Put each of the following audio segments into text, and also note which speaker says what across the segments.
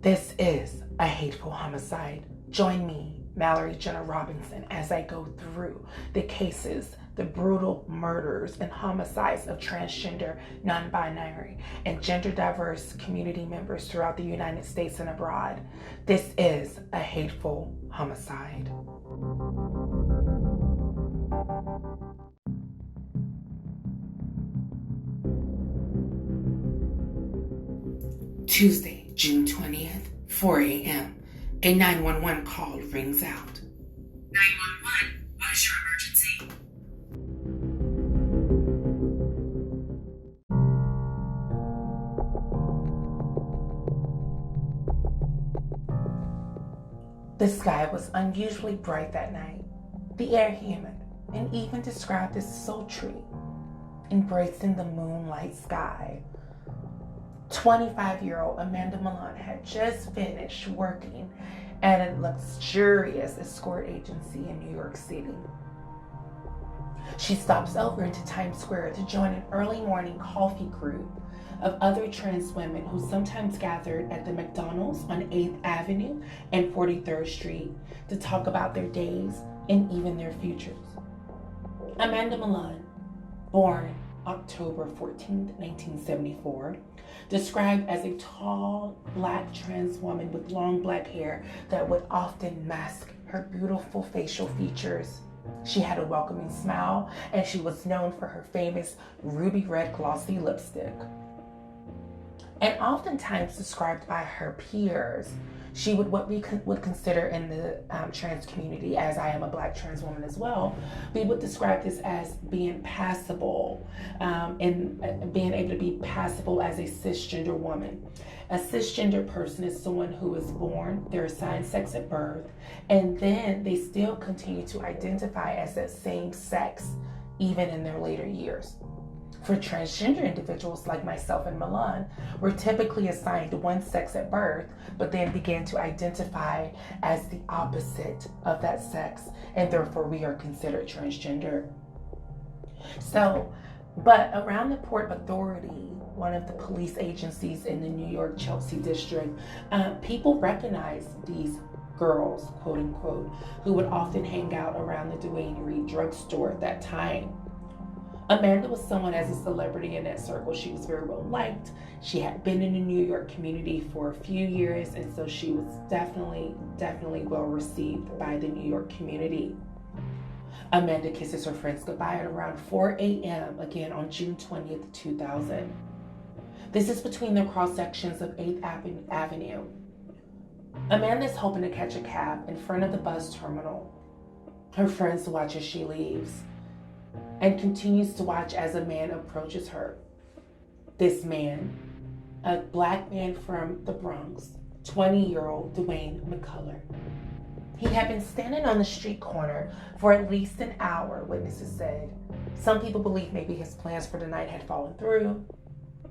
Speaker 1: This is a hateful homicide. Join me, Mallory Jenna Robinson, as I go through the cases, the brutal murders and homicides of transgender, non-binary, and gender-diverse community members throughout the United States and abroad. This is a hateful homicide. Tuesday, June 20th, 4 a.m. A 911 call rings out.
Speaker 2: 911, what is your emergency?
Speaker 1: The sky was unusually bright that night, the air humid, and even described as sultry, embracing the moonlight sky. 25-year-old Amanda Milan had just finished working at a luxurious escort agency in New York City. She stops over into Times Square to join an early morning coffee group of other trans women who sometimes gathered at the McDonald's on 8th Avenue and 43rd Street to talk about their days and even their futures. Amanda Milan, born October 14th, 1974, described as a tall, black trans woman with long black hair that would often mask her beautiful facial features. She had a welcoming smile, and she was known for her famous ruby red glossy lipstick. And oftentimes described by her peers, she would what we would consider in the trans community, as I am a black trans woman as well, we would describe this as being passable, and being able to be passable as a cisgender woman. A cisgender person is someone who is born, they're assigned sex at birth, and then they still continue to identify as that same sex even in their later years. For transgender individuals like myself and Milan, we're typically assigned one sex at birth, but then begin to identify as the opposite of that sex, and therefore we are considered transgender. But around the Port Authority, one of the police agencies in the New York Chelsea district, people recognize these girls, quote unquote, who would often hang out around the Duane Reade drugstore at that time. Amanda was someone as a celebrity in that circle. She was very well liked. She had been in the New York community for a few years, and so she was definitely well received by the New York community. Amanda kisses her friends goodbye at around 4 a.m. again on June 20th, 2000. This is between the cross sections of 8th Avenue. Amanda's hoping to catch a cab in front of the bus terminal. Her friends watch as she leaves, and continues to watch as a man approaches her. This man, a black man from the Bronx, 20-year-old Dwayne McCullough. He had been standing on the street corner for at least an hour, witnesses said. Some people believe maybe his plans for the night had fallen through.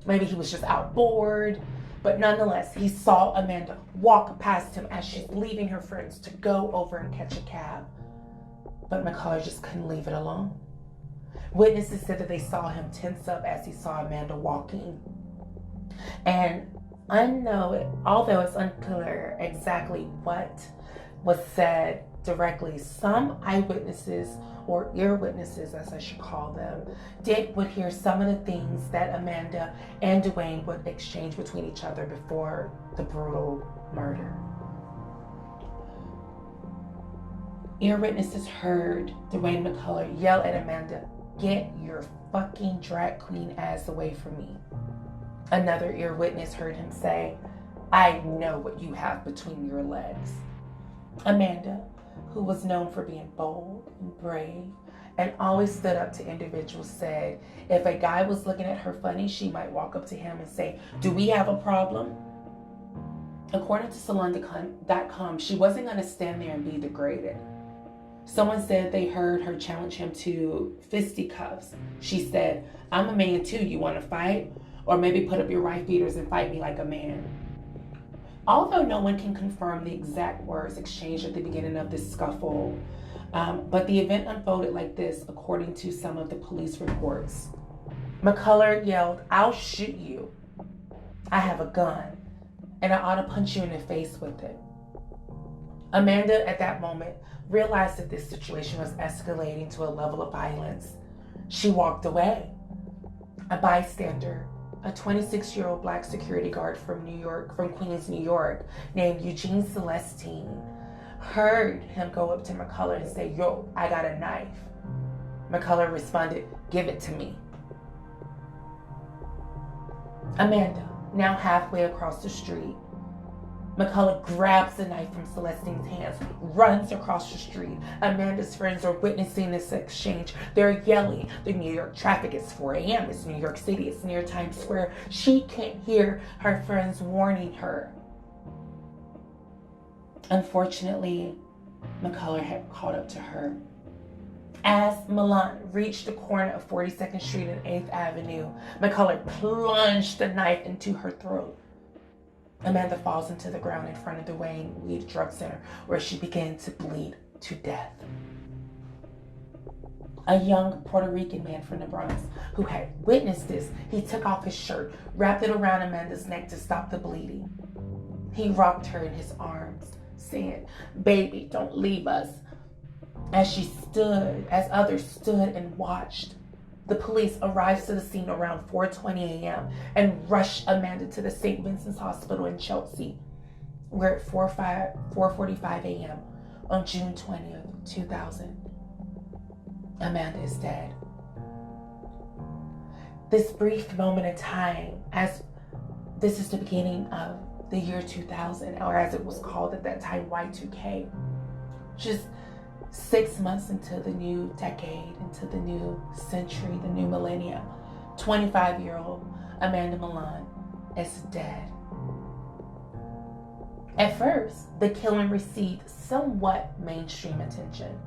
Speaker 1: Maybe he was just out bored. But nonetheless, he saw Amanda walk past him as she's leaving her friends to go over and catch a cab. But McCullough just couldn't leave it alone. Witnesses said that they saw him tense up as he saw Amanda walking. And although it's unclear exactly what was said directly, some eyewitnesses, or ear witnesses as I should call them, would hear some of the things that Amanda and Dwayne would exchange between each other before the brutal murder. Ear witnesses heard Dwayne McCullough yell at Amanda, "Get your fucking drag queen ass away from me." Another ear witness heard him say, "I know what you have between your legs." Amanda, who was known for being bold and brave and always stood up to individuals, said if a guy was looking at her funny, she might walk up to him and say, "Do we have a problem?" According to Salon.com, she wasn't going to stand there and be degraded. Someone said they heard her challenge him to fisticuffs. She said, "I'm a man too, you want to fight? Or maybe put up your wife beaters and fight me like a man." Although no one can confirm the exact words exchanged at the beginning of this scuffle, but the event unfolded like this, according to some of the police reports. McCullough yelled, "I'll shoot you. I have a gun." and I ought to punch you in the face with it. Amanda, at that moment, realized that this situation was escalating to a level of violence. She walked away. A bystander, a 26-year-old black security guard from Queens, New York, named Eugene Celestine, heard him go up to McCullough and say, "Yo, I got a knife." McCullough responded, "Give it to me." Amanda, now halfway across the street, McCullough grabs the knife from Celestine's hands, runs across the street. Amanda's friends are witnessing this exchange. They're yelling. The New York traffic, it's 4 a.m. It's New York City. It's near Times Square. She can't hear her friends warning her. Unfortunately, McCullough had caught up to her. As Milan reached the corner of 42nd Street and 8th Avenue, McCullough plunged the knife into her throat. Amanda falls into the ground in front of the Wayne Weed Drug Center, where she began to bleed to death. A young Puerto Rican man from the Bronx who had witnessed this, he took off his shirt, wrapped it around Amanda's neck to stop the bleeding. He rocked her in his arms, saying, "Baby, don't leave us." As others stood and watched, the police arrived to the scene around 4:20 a.m. and rushed Amanda to the St. Vincent's Hospital in Chelsea, where at 4:45 a.m. on June 20th, 2000, Amanda is dead. This brief moment in time, as this is the beginning of the year 2000, or as it was called at that time, Y2K, just 6 months into the new decade, into the new century, the new millennium, 25-year-old Amanda Milan is dead. At first, the killing received somewhat mainstream attention.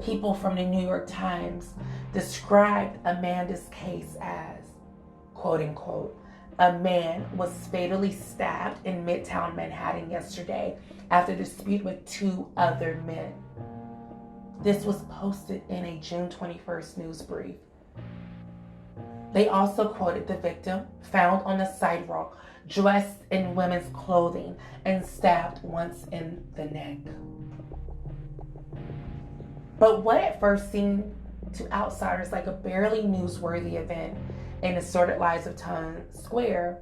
Speaker 1: People from the New York Times described Amanda's case as, quote unquote, "A man was fatally stabbed in Midtown Manhattan yesterday after a dispute with 2 other men." This was posted in a June 21st news brief. They also quoted the victim, found on the sidewalk, dressed in women's clothing and stabbed once in the neck. But what at first seemed to outsiders like a barely newsworthy event in the sordid lives of Times Square,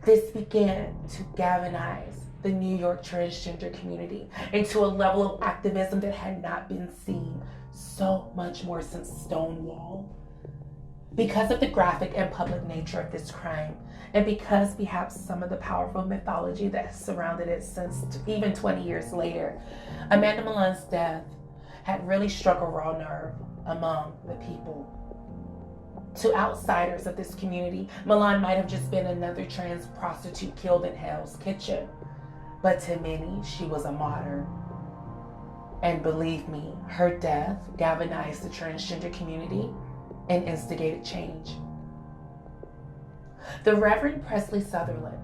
Speaker 1: this began to galvanize the New York transgender community into a level of activism that had not been seen so much more since Stonewall. Because of the graphic and public nature of this crime, and because perhaps some of the powerful mythology that surrounded it since even 20 years later, Amanda Milan's death had really struck a raw nerve among the people. To outsiders of this community, Milan might have just been another trans prostitute killed in Hell's Kitchen. But to many, she was a martyr. And believe me, her death galvanized the transgender community and instigated change. The Reverend Presley Sutherland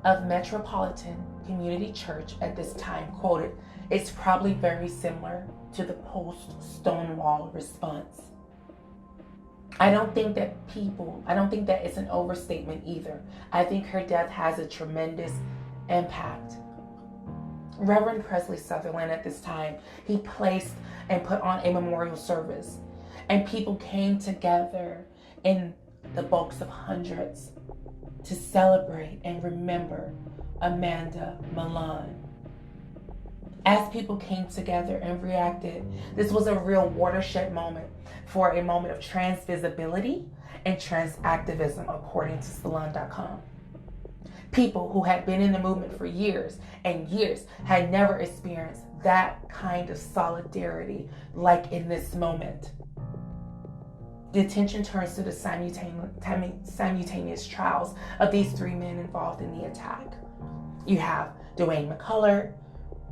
Speaker 1: of Metropolitan Community Church at this time quoted, "It's probably very similar to the post-Stonewall response." I don't think that it's an overstatement either. I think her death has a tremendous impact. Reverend Presley Sutherland at this time, he placed and put on a memorial service, and people came together in the bulks of hundreds to celebrate and remember Amanda Milan. As people came together and reacted, this was a real watershed moment for a moment of trans visibility and trans activism, according to Salon.com. People who had been in the movement for years and years had never experienced that kind of solidarity like in this moment. The attention turns to the simultaneous trials of these 3 men involved in the attack. You have Dwayne McCullough,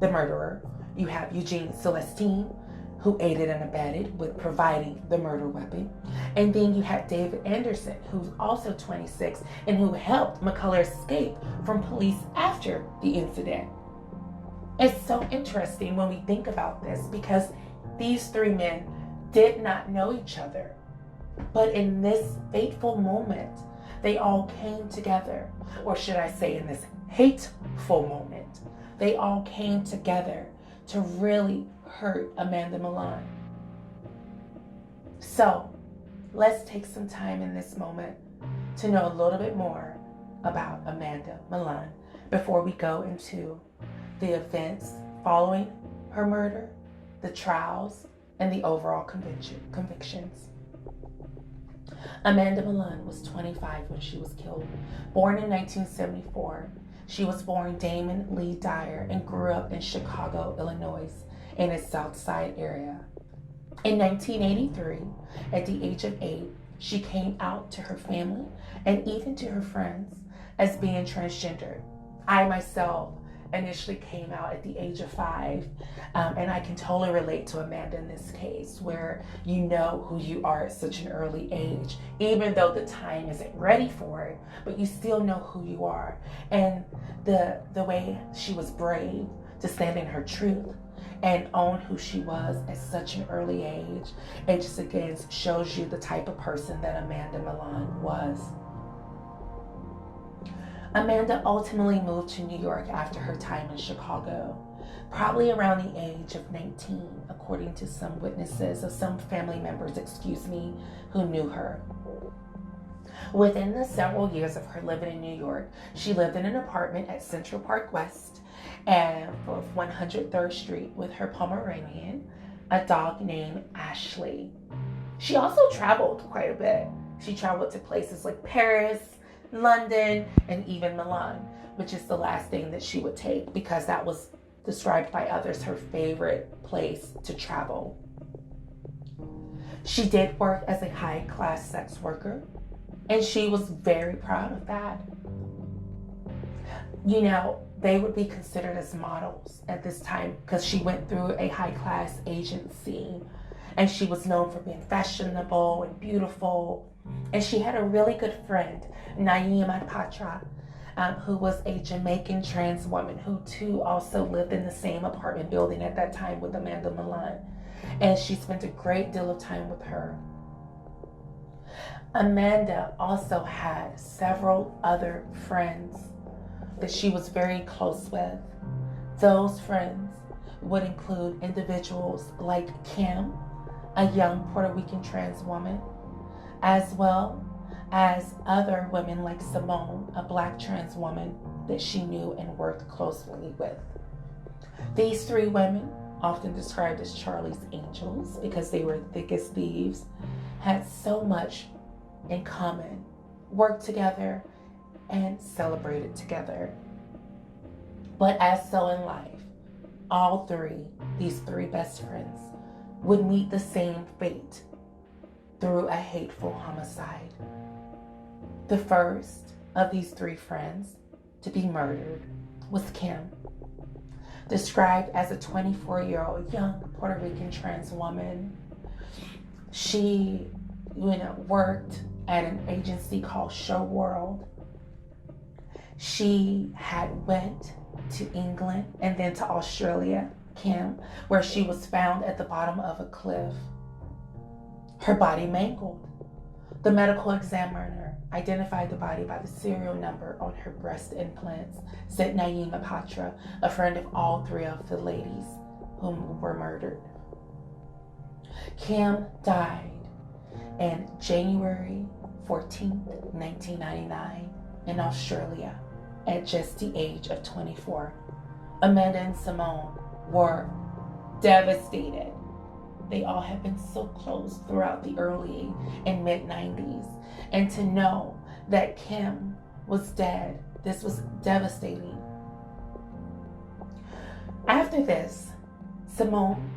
Speaker 1: the murderer. You have Eugene Celestine, who aided and abetted with providing the murder weapon. And then you had David Anderson, who's also 26 and who helped McCullough escape from police after the incident. It's so interesting when we think about this because these 3 men did not know each other. But in this fateful moment, They all came together, or should I say in this hateful moment, they all came together to really hurt Amanda Milan. So let's take some time in this moment to know a little bit more about Amanda Milan before we go into the events following her murder, the trials, and the overall convictions. Amanda Milan was 25 when she was killed. Born in 1974, she was born Damon Lee Dyer and grew up in Chicago, Illinois, in its South Side area. In 1983, at the age of 8, she came out to her family and even to her friends as being transgender. I myself initially came out at the age of 5, and I can totally relate to Amanda in this case, where you know who you are at such an early age, even though the time isn't ready for it, but you still know who you are. And the way she was brave to stand in her truth and own who she was at such an early age, it just again shows you the type of person that Amanda Milan was. Amanda ultimately moved to New York after her time in Chicago, probably around the age of 19, according to some witnesses, or some family members, who knew her. Within the several years of her living in New York, she lived in an apartment at Central Park West and 103rd Street with her Pomeranian, a dog named Ashley. She also traveled quite a bit. She traveled to places like Paris, London, and even Milan, which is the last thing that she would take because that was described by others her favorite place to travel. She did work as a high-class sex worker, and she was very proud of that. You know, they would be considered as models at this time because she went through a high-class agency, and she was known for being fashionable and beautiful. And she had a really good friend, Naima Patra, who was a Jamaican trans woman who too also lived in the same apartment building at that time with Amanda Milan. And she spent a great deal of time with her. Amanda also had several other friends that she was very close with. Those friends would include individuals like Kim, a young Puerto Rican trans woman, as well as other women like Simone, a black trans woman that she knew and worked closely with. These 3 women, often described as Charlie's Angels because they were thick as thieves, had so much in common, worked together, and celebrated together. But as so in life, all 3, these 3 best friends, would meet the same fate through a hateful homicide. The first of these 3 friends to be murdered was Kim, described as a 24-year-old young Puerto Rican trans woman. She, worked at an agency called Show World. She had went to England and then to Australia, Kim, where she was found at the bottom of a cliff, her body mangled. The medical examiner identified the body by the serial number on her breast implants, said Naima Patra, a friend of all 3 of the ladies whom were murdered. Kim died on January 14th, 1999 in Australia at just the age of 24. Amanda and Simone were devastated. They all had been so close throughout the early and mid-90s. And to know that Kim was dead, this was devastating. After this, Simone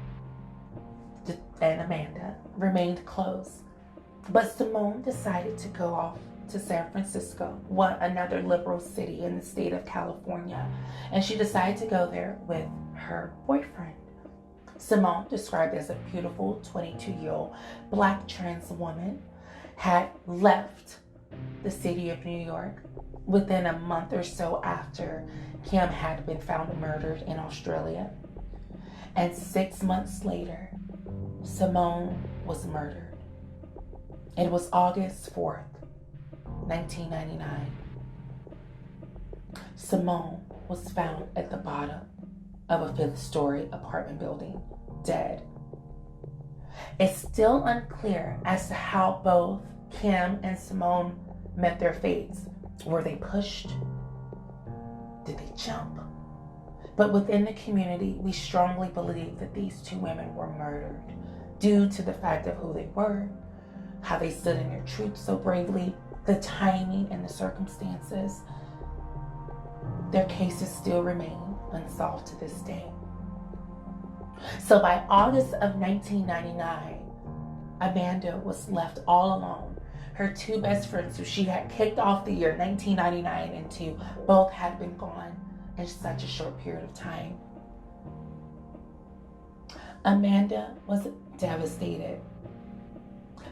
Speaker 1: and Amanda remained close. But Simone decided to go off to San Francisco, another liberal city in the state of California. And she decided to go there with her boyfriend. Simone, described as a beautiful 22-year-old black trans woman, had left the city of New York within a month or so after Kim had been found murdered in Australia. And 6 months later, Simone was murdered. It was August 4th, 1999, Simone was found at the bottom of a fifth-story apartment building, dead. It's still unclear as to how both Kim and Simone met their fates. Were they pushed? Did they jump? But within the community, we strongly believe that these two women were murdered due to the fact of who they were, how they stood in their truth so bravely, the timing and the circumstances. Their cases still remain unsolved to this day. So by August of 1999, Amanda was left all alone. Her two best friends, who she had kicked off the year 1999 into, both had been gone in such a short period of time. Amanda was devastated.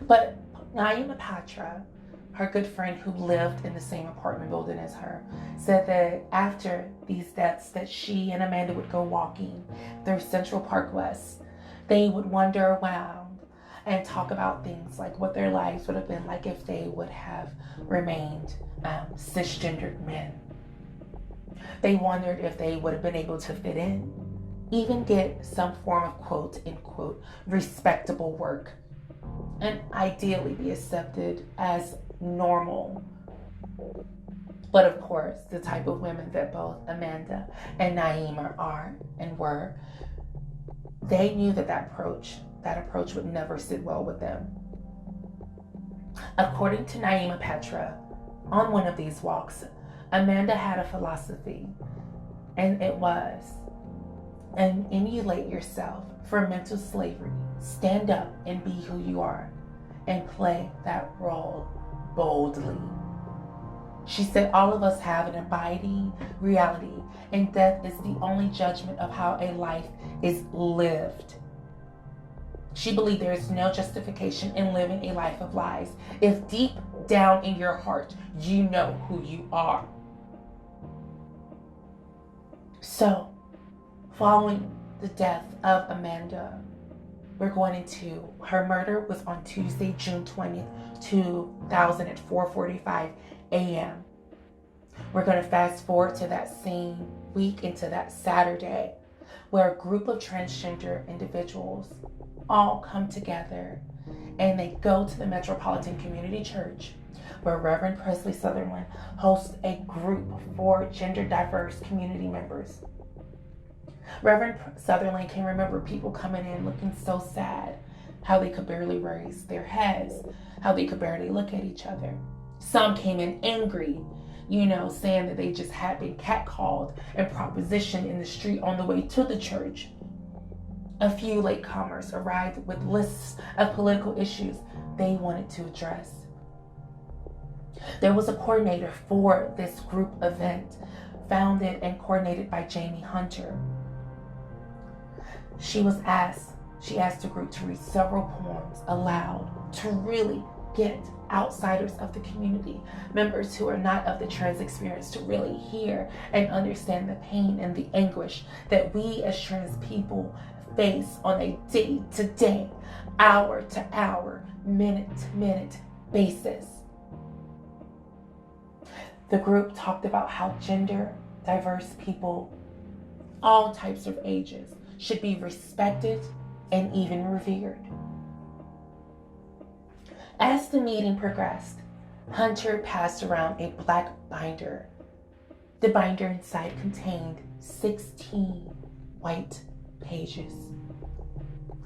Speaker 1: But Naima Patra, her good friend who lived in the same apartment building as her, said that after these deaths that she and Amanda would go walking through Central Park West. They would wander around and talk about things like what their lives would have been like if they would have remained cisgendered men. They wondered if they would have been able to fit in, even get some form of quote unquote respectable work, and ideally be accepted as normal. But of course, the type of women that both Amanda and Naima are and were, they knew that approach would never sit well with them. According to Naima Petra, on one of these walks, Amanda had a philosophy, and it was, and emulate yourself for mental slavery. Stand up and be who you are, and play that role boldly. She said all of us have an abiding reality, and death is the only judgment of how a life is lived. She believed there is no justification in living a life of lies if deep down in your heart you know who you are. So, following the death of Amanda, we're going into, her murder was on Tuesday, June 20th, 2000 at 4:45 a.m. We're going to fast forward to that same week into that Saturday, where a group of transgender individuals all come together and they go to the Metropolitan Community Church, where Reverend Presley Sutherland hosts a group for gender diverse community members. Reverend Sutherland can remember people coming in looking so sad, how they could barely raise their heads, how they could barely look at each other. Some came in angry, saying that they just had been catcalled and propositioned in the street on the way to the church. A few latecomers arrived with lists of political issues they wanted to address. There was a coordinator for this group event, founded and coordinated by Jamie Hunter. She asked the group to read several poems aloud to really get outsiders of the community, members who are not of the trans experience, to really hear and understand the pain and the anguish that we as trans people face on a day-to-day, hour-to-hour, minute-to-minute basis. The group talked about how gender diverse people, all types of ages, should be respected and even revered. As the meeting progressed, Hunter passed around a black binder. The binder inside contained 16 white pages.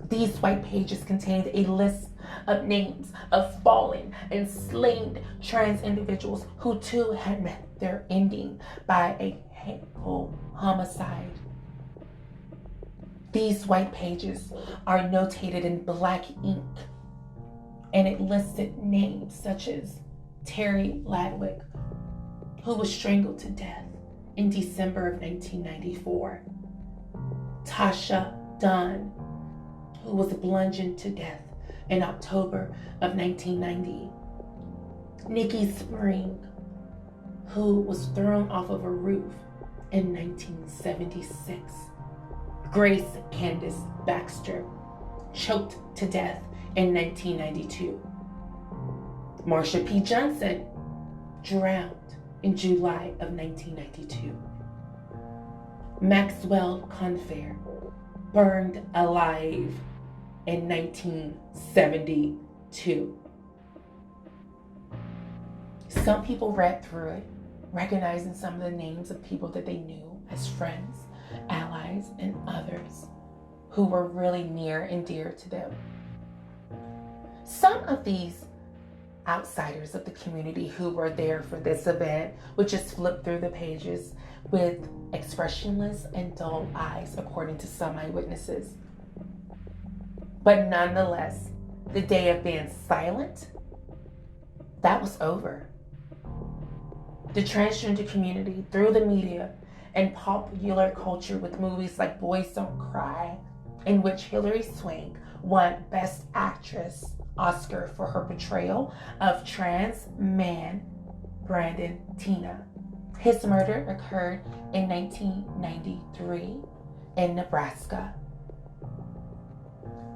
Speaker 1: These white pages contained a list of names of fallen and slain trans individuals who too had met their ending by a hateful homicide. These white pages are notated in black ink, and it listed names such as Terry Ladwick, who was strangled to death in December of 1994, Tasha Dunn, who was bludgeoned to death in October of 1990, Nikki Spring, who was thrown off of a roof in 1976, Grace Candace Baxter, choked to death in 1992, Marsha P. Johnson, drowned in July of 1992. Maxwell Confair burned alive in 1972. Some people read through it, recognizing some of the names of people that they knew as friends, allies, and others who were really near and dear to them. Some of these outsiders of the community who were there for this event would just flip through the pages with expressionless and dull eyes, according to some eyewitnesses. But nonetheless, the day of being silent, that was over. The transgender community, through the media and popular culture with movies like Boys Don't Cry, in which Hilary Swank won Best Actress Oscar for her portrayal of trans man Brandon Tina. His murder occurred in 1993 in Nebraska.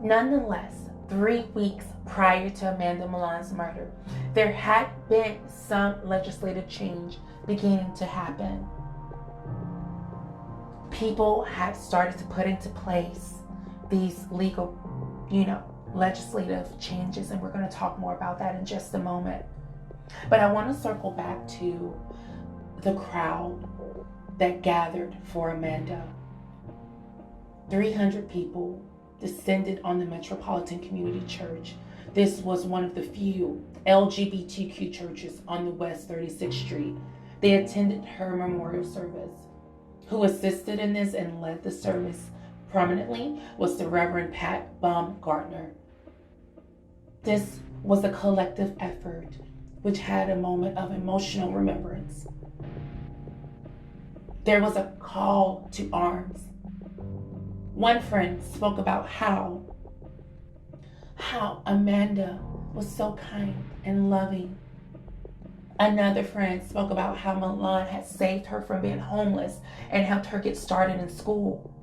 Speaker 1: Nonetheless, 3 weeks prior to Amanda Milan's murder, there had been some legislative change beginning to happen. People had started to put into place these legal, legislative changes, and we're going to talk more about that in just a moment. But I want to circle back to the crowd that gathered for Amanda. 300 people descended on the Metropolitan Community Church. This was one of the few LGBTQ churches on the West 36th Street. They attended her memorial service. Who assisted in this and led the service prominently was the Reverend Pat Baumgartner. This was a collective effort which had a moment of emotional remembrance. There was a call to arms. One friend spoke about how Amanda was so kind and loving. Another friend spoke about how Milan had saved her from being homeless and helped her get started in school.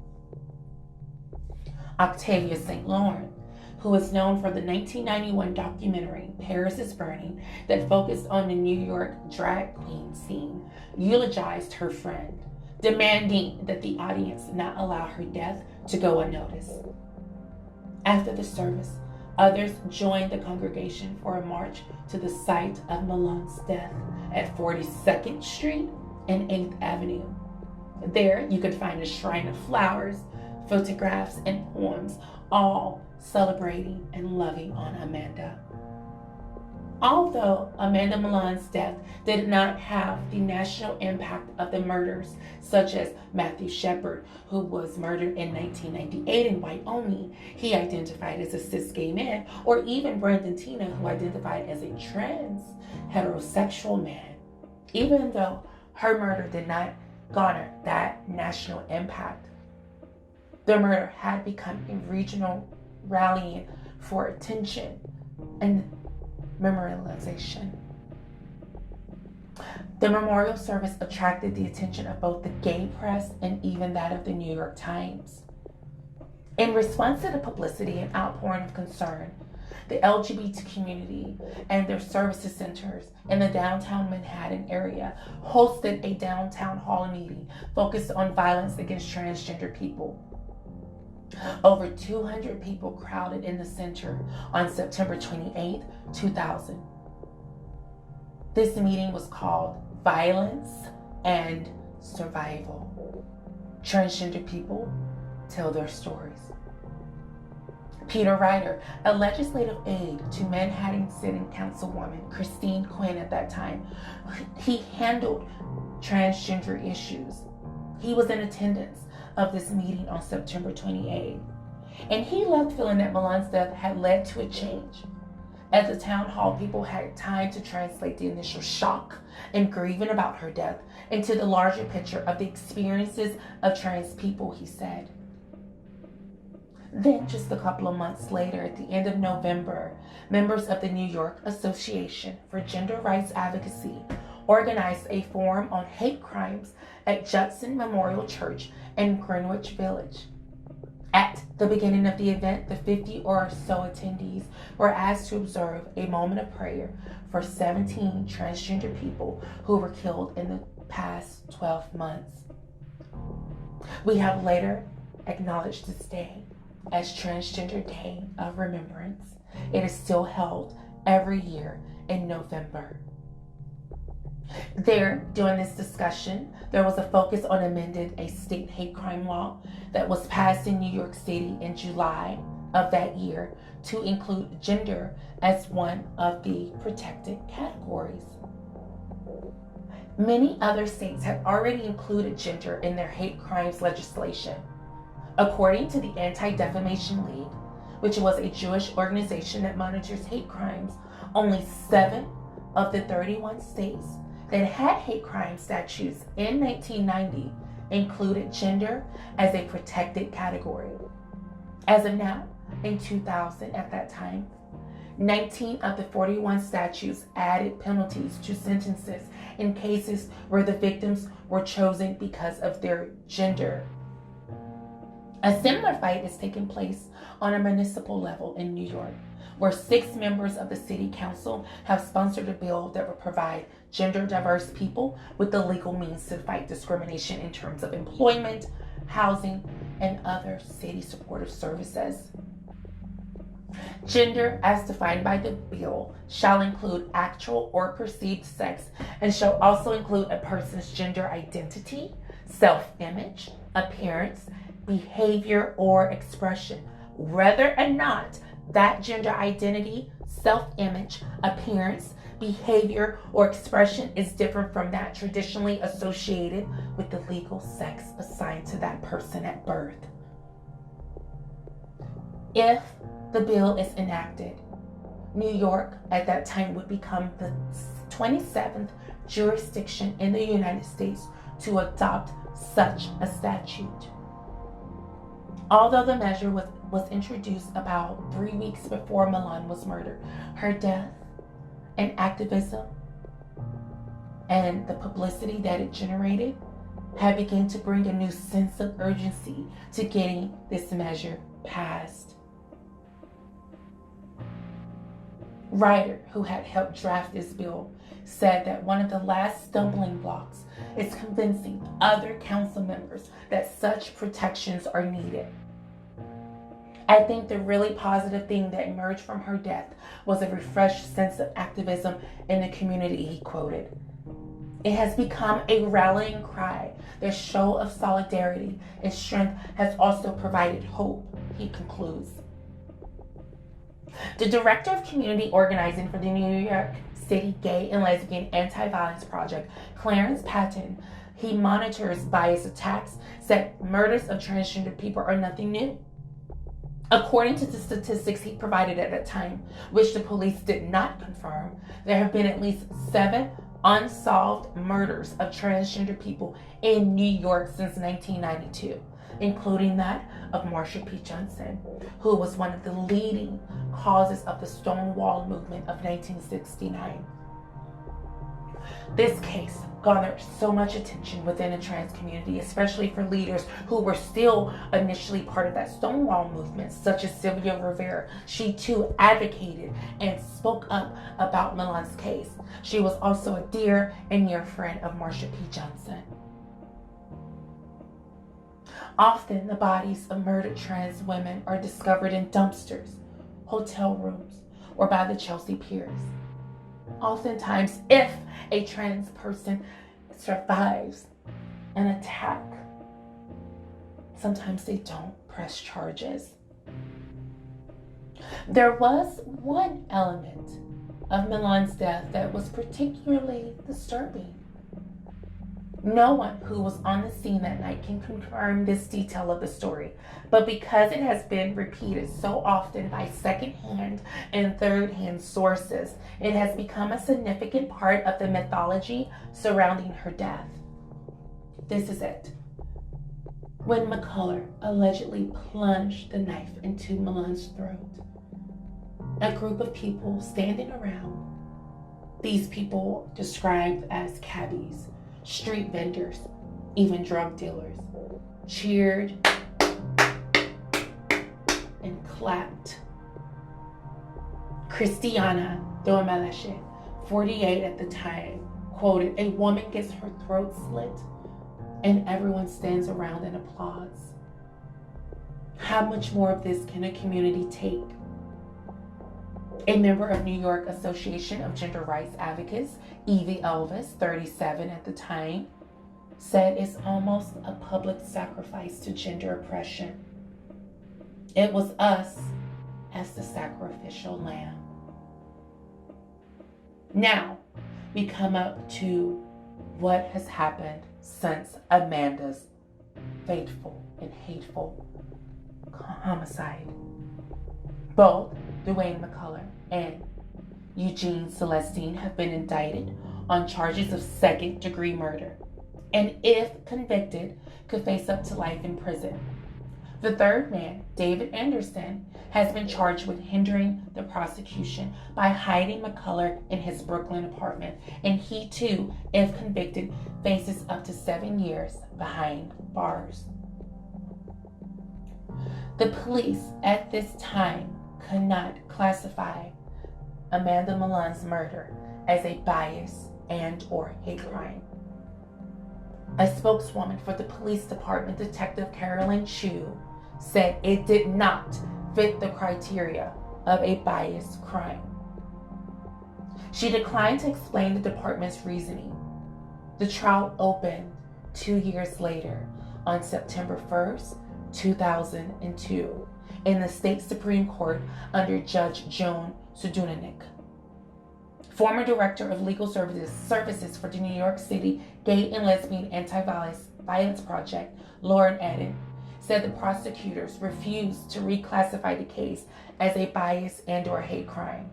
Speaker 1: Octavia St. Laurent, who is known for the 1991 documentary Paris is Burning that focused on the New York drag queen scene, eulogized her friend, demanding that the audience not allow her death to go unnoticed. After the service, others joined the congregation for a march to the site of Milan's death at 42nd Street and 8th Avenue. There, you could find a shrine of flowers, photographs, and poems, all celebrating and loving on Amanda. Although Amanda Milan's death did not have the national impact of the murders, such as Matthew Shepard, who was murdered in 1998 in Wyoming, he identified as a cis gay man, or even Brandon Tina, who identified as a trans heterosexual man. Even though her murder did not garner that national impact, the murder had become a regional rallying for attention and memorialization. The memorial service attracted the attention of both the gay press and even that of the New York Times. In response to the publicity and outpouring of concern, the LGBT community and their services centers in the downtown Manhattan area hosted a downtown hall meeting focused on violence against transgender people. Over 200 people crowded in the center on September 28, 2000. This meeting was called Violence and Survival. Transgender people tell their stories. Peter Ryder, a legislative aide to Manhattan City Councilwoman Christine Quinn at that time, he handled transgender issues. He was in attendance of this meeting on September 28. And he left feeling that Milan's death had led to a change. At the town hall, people had time to translate the initial shock and grieving about her death into the larger picture of the experiences of trans people, he said. Then, just a couple of months later, at the end of November, members of the New York Association for Gender Rights Advocacy organized a forum on hate crimes at Judson Memorial Church in Greenwich Village. At the beginning of the event, the 50 or so attendees were asked to observe a moment of prayer for 17 transgender people who were killed in the past 12 months. We have later acknowledged this day as Transgender Day of Remembrance. It is still held every year in November. During this discussion, there was a focus on amending a state hate crime law that was passed in New York City in July of that year to include gender as one of the protected categories. Many other states have already included gender in their hate crimes legislation. According to the Anti-Defamation League, which was a Jewish organization that monitors hate crimes, only 7 of the 31 states that had hate crime statutes in 1990 included gender as a protected category. As of now, in 2000 at that time, 19 of the 41 statutes added penalties to sentences in cases where the victims were chosen because of their gender. A similar fight is taking place on a municipal level in New York, where 6 members of the city council have sponsored a bill that will provide gender diverse people with the legal means to fight discrimination in terms of employment, housing, and other city supportive services. Gender, as defined by the bill, shall include actual or perceived sex and shall also include a person's gender identity, self-image, appearance, behavior, or expression, whether or not that gender identity, self-image, appearance, behavior, or expression is different from that traditionally associated with the legal sex assigned to that person at birth. If the bill is enacted, New York at that time would become the 27th jurisdiction in the United States to adopt such a statute. Although the measure was introduced about 3 weeks before Milan was murdered, her death and activism and the publicity that it generated had begun to bring a new sense of urgency to getting this measure passed. Ryder, who had helped draft this bill, said that one of the last stumbling blocks is convincing other council members that such protections are needed. I think the really positive thing that emerged from her death was a refreshed sense of activism in the community, he quoted. It has become a rallying cry. Their show of solidarity and strength has also provided hope, he concludes. The director of community organizing for the New York City Gay and Lesbian Anti-Violence Project, Clarence Patton, he monitors bias attacks, said murders of transgender people are nothing new. According to the statistics he provided at that time, which the police did not confirm, there have been at least 7 unsolved murders of transgender people in New York since 1992, including that of Marsha P. Johnson, who was one of the leading causes of the Stonewall movement of 1969. This case garnered so much attention within the trans community, especially for leaders who were still initially part of that Stonewall movement, such as Sylvia Rivera. She too advocated and spoke up about Milan's case. She was also a dear and near friend of Marsha P. Johnson. Often the bodies of murdered trans women are discovered in dumpsters, hotel rooms, or by the Chelsea piers. Oftentimes, if a trans person survives an attack, sometimes they don't press charges. There was one element of Milan's death that was particularly disturbing. No one who was on the scene that night can confirm this detail of the story, but because it has been repeated so often by second-hand and third-hand sources, it has become a significant part of the mythology surrounding her death. This is it. When McCullough allegedly plunged the knife into Milan's throat, a group of people standing around, these people described as cabbies, street vendors, even drug dealers, cheered and clapped. Christiana Domelashe, 48 at the time, quoted, "A woman gets her throat slit and everyone stands around and applauds. How much more of this can a community take?" A member of New York Association of Gender Rights Advocates, Evie Elvis, 37 at the time, said it's almost a public sacrifice to gender oppression. It was us as the sacrificial lamb. Now, we come up to what has happened since Amanda's fateful and hateful homicide. Both Dwayne McCullough and Eugene Celestine have been indicted on charges of second-degree murder, and if convicted, could face up to life in prison. The third man, David Anderson, has been charged with hindering the prosecution by hiding McCullough in his Brooklyn apartment, and he too, if convicted, faces up to 7 years behind bars. The police at this time could not classify Amanda Milan's murder as a bias and or hate crime. A spokeswoman for the police department, Detective Carolyn Chu, said it did not fit the criteria of a bias crime. She declined to explain the department's reasoning. The trial opened 2 years later on September 1st, 2002, in the state Supreme Court under Judge Joan Sudunanik. Former director of legal services for the New York City Gay and Lesbian Anti-Violence Project, Lauren Eden, said the prosecutors refused to reclassify the case as a bias and or hate crime.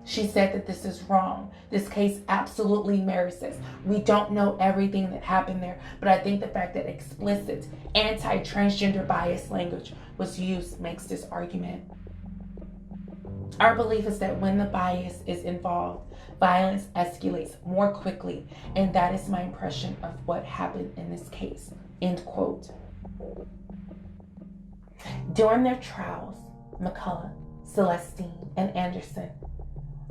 Speaker 1: She said that this is wrong. This case absolutely merits this. We don't know everything that happened there, but I think the fact that explicit anti-transgender bias language was used makes this argument. Our belief is that when the bias is involved, violence escalates more quickly, and that is my impression of what happened in this case." End quote. During their trials, McCullough, Celestine, and Anderson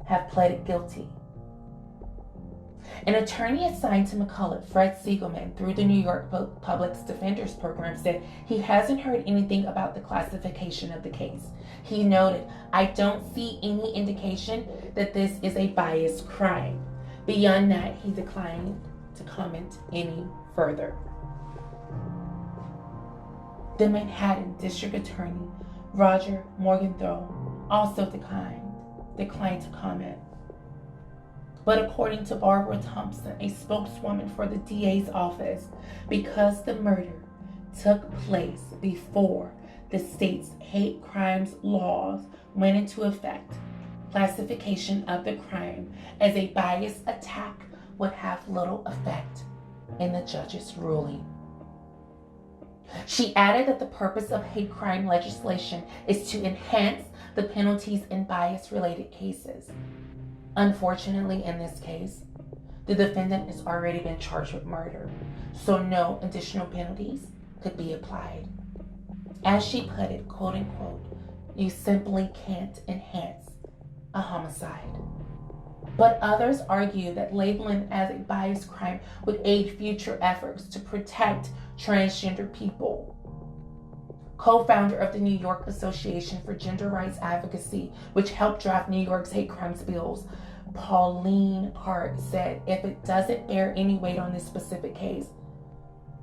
Speaker 1: have pleaded guilty. An attorney assigned to McCullough, Fred Siegelman, through the New York Public Defenders Program, said he hasn't heard anything about the classification of the case. He noted, "I don't see any indication that this is a bias crime." Beyond that, he declined to comment any further. The Manhattan District Attorney, Roger Morgenthau, also declined to comment. But according to Barbara Thompson, a spokeswoman for the DA's office, because the murder took place before the state's hate crimes laws went into effect, classification of the crime as a bias attack would have little effect in the judge's ruling. She added that the purpose of hate crime legislation is to enhance the penalties in bias-related cases. Unfortunately, in this case, the defendant has already been charged with murder, so no additional penalties could be applied. As she put it, quote unquote, "You simply can't enhance a homicide." But others argue that labeling as a bias crime would aid future efforts to protect transgender people. Co-founder of the New York Association for Gender Rights Advocacy, which helped draft New York's hate crimes bills, Pauline Hart, said if it doesn't bear any weight on this specific case,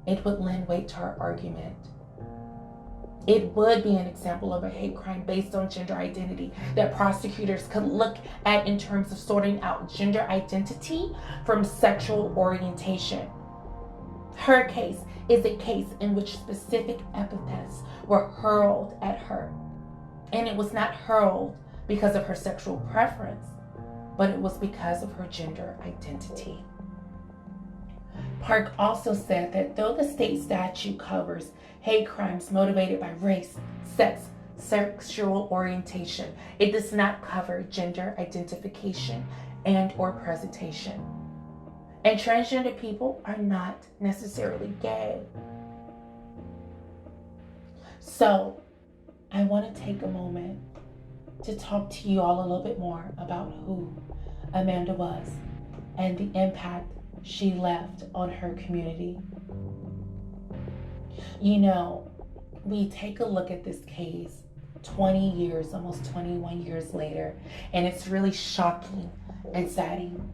Speaker 1: it would lend weight to our argument. It would be an example of a hate crime based on gender identity that prosecutors could look at in terms of sorting out gender identity from sexual orientation. Her case is a case in which specific epithets were hurled at her. And it was not hurled because of her sexual preference, but it was because of her gender identity. Park also said that though the state statute covers hate crimes motivated by race, sex, sexual orientation, it does not cover gender identification and or presentation. And transgender people are not necessarily gay. So, I want to take a moment to talk to you all a little bit more about who Amanda was and the impact she left on her community. You know, we take a look at this case 20 years, almost 21 years later, and it's really shocking and saddening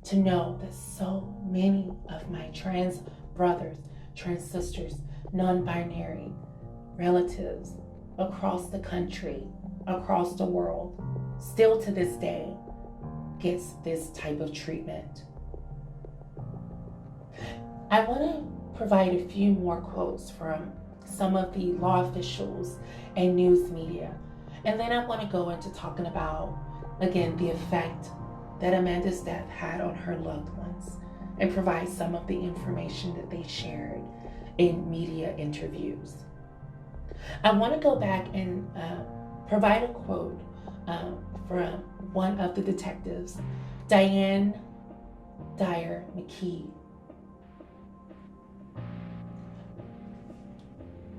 Speaker 1: to know that so many of my trans brothers, trans sisters, non-binary relatives across the country, across the world, still to this day gets this type of treatment. I want to provide a few more quotes from some of the law officials and news media. And then I want to go into talking about, again, the effect that Amanda's death had on her loved ones and provide some of the information that they shared in media interviews. I want to go back and provide a quote from one of the detectives, Diane Dyer McKee.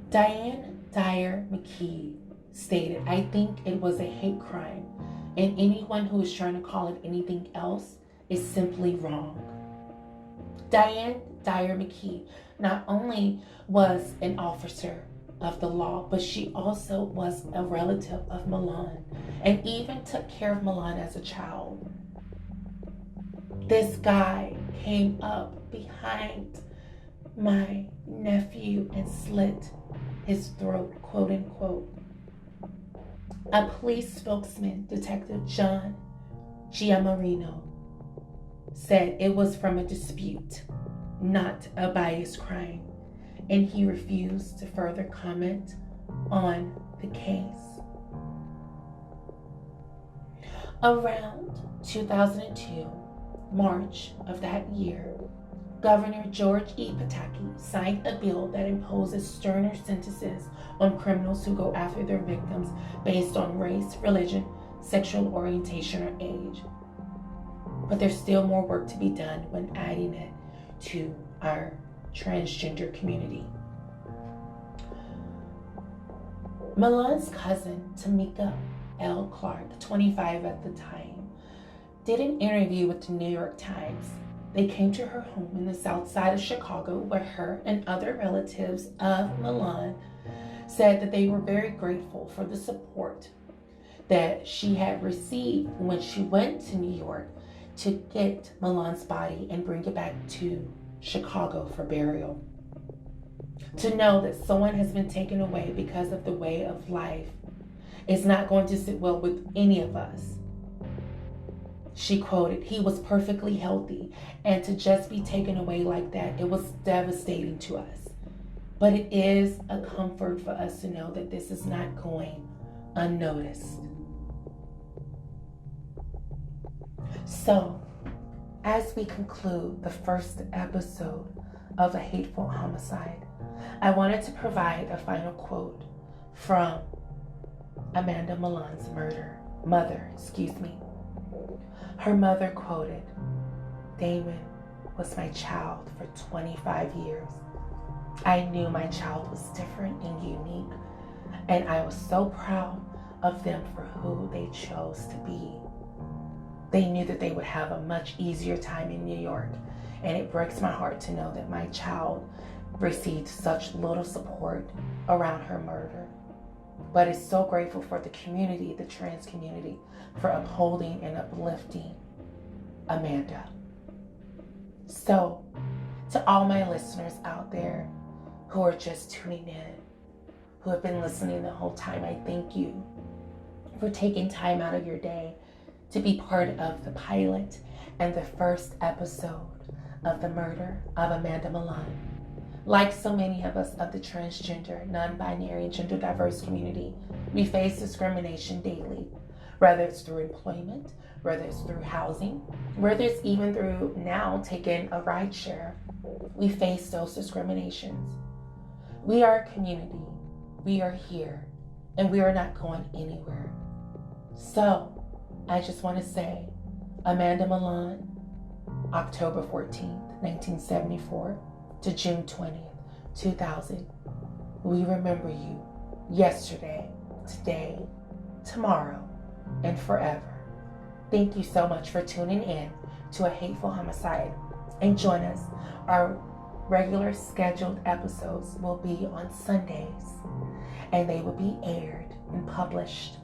Speaker 1: Diane Dyer McKee stated, "I think it was a hate crime, and anyone who is trying to call it anything else is simply wrong." Diane Dyer McKee not only was an officer of the law, but she also was a relative of Milan and even took care of Milan as a child. This guy came up behind my nephew and slit his throat, quote unquote. A police spokesman, Detective John Giammarino, said it was from a dispute, not a biased crime, and he refused to further comment on the case. Around 2002, March of that year, Governor George E. Pataki signed a bill that imposes sterner sentences on criminals who go after their victims based on race, religion, sexual orientation, or age. But there's still more work to be done when adding it to our transgender community. Milan's cousin, Tamika L. Clark, 25 at the time, did an interview with the New York Times. They came to her home in the south side of Chicago, where her and other relatives of Milan said that they were very grateful for the support that she had received when she went to New York to get Milan's body and bring it back to Chicago for burial. To know that someone has been taken away because of the way of life is not going to sit well with any of us. She quoted, "He was perfectly healthy, and to just be taken away like that, it was devastating to us. But it is a comfort for us to know that this is not going unnoticed." So, as we conclude the first episode of A Hateful Homicide, I wanted to provide a final quote from Amanda Milan's mother. Her mother quoted, "Damon was my child for 25 years. I knew my child was different and unique, and I was so proud of them for who they chose to be. They knew that they would have a much easier time in New York, and it breaks my heart to know that my child received such little support around her murder. But is so grateful for the community, the trans community, for upholding and uplifting Amanda." So, to all my listeners out there who are just tuning in, who have been listening the whole time, I thank you for taking time out of your day to be part of the pilot and the first episode of the murder of Amanda Milan. Like so many of us of the transgender, non-binary, and gender diverse community, we face discrimination daily, whether it's through employment, whether it's through housing, whether it's even through now taking a ride share. We face those discriminations. We are a community. We are here, and we are not going anywhere. So, I just want to say, Amanda Milan, October 14th, 1974 to June 20th, 2000. We remember you. yesterday, today, tomorrow, and forever. Thank you so much for tuning in to A Hateful Homicide, and join us. Our regular scheduled episodes will be on Sundays, and they will be aired and published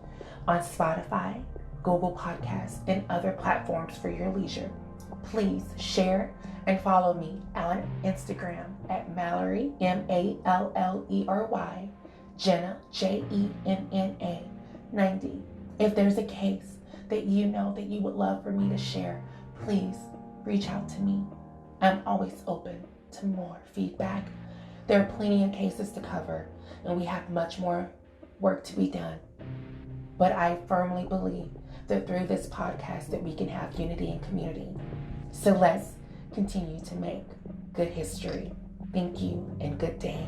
Speaker 1: on Spotify, Google Podcasts, and other platforms for your leisure. Please share and follow me on Instagram at Mallory, Mallery, Jenna, Jenna 90. If there's a case that you know that you would love for me to share, please reach out to me. I'm always open to more feedback. There are plenty of cases to cover, and we have much more work to be done. But I firmly believe that through this podcast that we can have unity and community. So let's continue to make good history. Thank you and good day.